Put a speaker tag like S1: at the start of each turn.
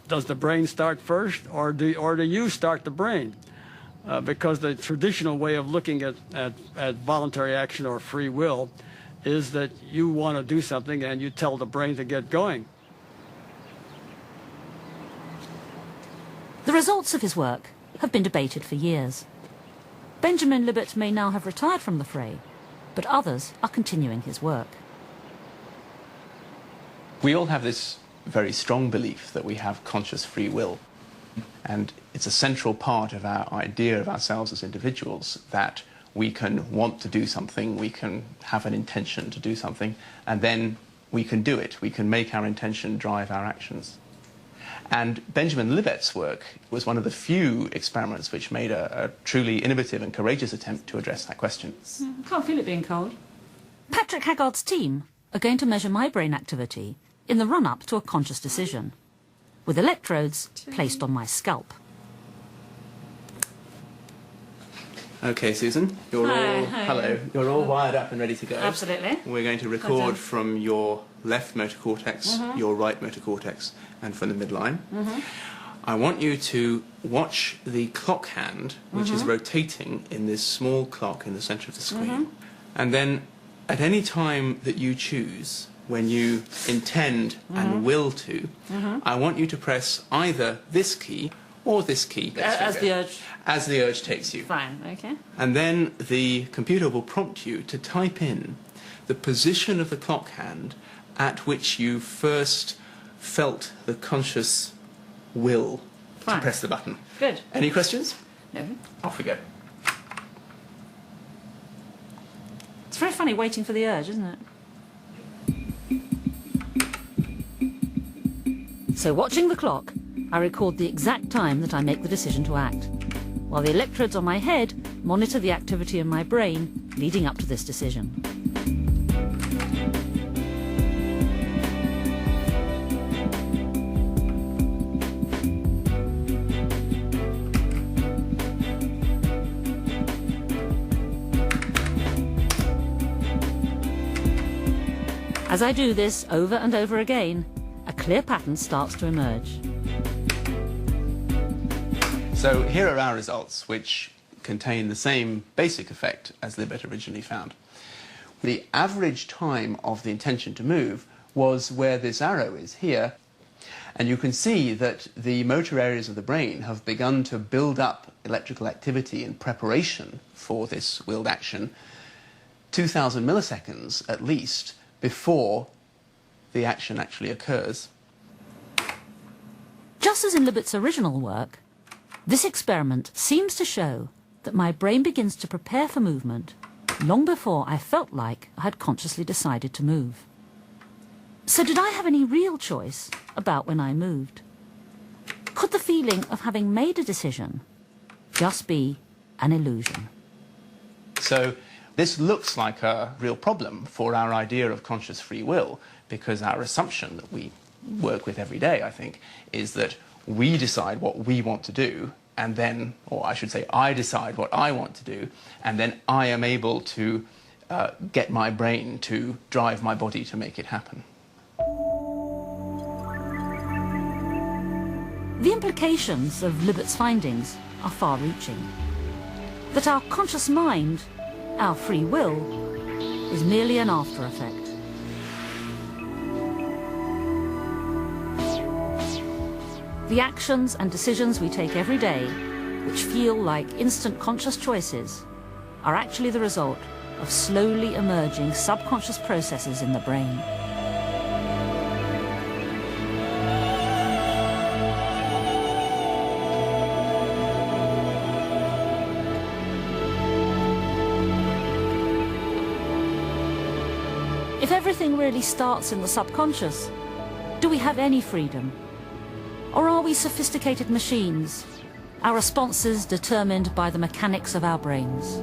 S1: does the brain start first, or do you start the brain? Because the traditional way of looking at voluntary action or free will is that you want to do something and you tell the brain to get going.
S2: The results of his work have been debated for years. Benjamin Libet may now have retired from the fray, but others are continuing his work.
S3: We all have this very strong belief that we have conscious free will. And it's a central part of our idea of ourselves as individuals that we can want to do something, we can have an intention to do something, and then we can do it. We can make our intention drive our actions. And Benjamin Libet's work was one of the few experiments which made a truly innovative and courageous attempt to address that question.
S2: I can't feel it being cold. Patrick Haggard's team are going to measure my brain activity in the run-up to a conscious decision, with electrodes placed on my scalp.
S3: Okay, Susan, you're all wired up and ready to go.
S2: Absolutely.
S3: We're going to record from your left motor cortex, your right motor cortex, and from the midline. I want you to watch the clock hand, which is rotating in this small clock in the center of the screen. And then, at any time that you choose, when you intend and will to, I want you to press either this key or this key.
S2: As the urge
S3: takes you.
S2: Fine, okay.
S3: And then the computer will prompt you to type in the position of the clock hand at which you first felt the conscious will to press the button.
S2: Good.
S3: Any questions?
S2: No.
S3: Off we go.
S2: It's very funny waiting for the urge, isn't it? So watching the clock, I record the exact time that I make the decision to act, while the electrodes on my head monitor the activity in my brain leading up to this decision. As I do this over and over again, a clear pattern starts to emerge.
S3: So here are our results, which contain the same basic effect as Libet originally found. The average time of the intention to move was where this arrow is here, and you can see that the motor areas of the brain have begun to build up electrical activity in preparation for this willed action 2,000 milliseconds at least before the action actually occurs.
S2: Just as in Libet's original work, this experiment seems to show that my brain begins to prepare for movement long before I felt like I had consciously decided to move. So did I have any real choice about when I moved? Could the feeling of having made a decision just be an illusion?
S3: So this looks like a real problem for our idea of conscious free will, because our assumption that we work with every day, I think, is that we decide what we want to do, and then, or I should say, I decide what I want to do, and then I am able to get my brain to drive my body to make it happen.
S2: The implications of Libet's findings are far-reaching. That our conscious mind, our free will, is merely an after-effect. The actions and decisions we take every day, which feel like instant conscious choices, are actually the result of slowly emerging subconscious processes in the brain. If everything really starts in the subconscious, do we have any freedom? Or are we sophisticated machines, our responses determined by the mechanics of our brains?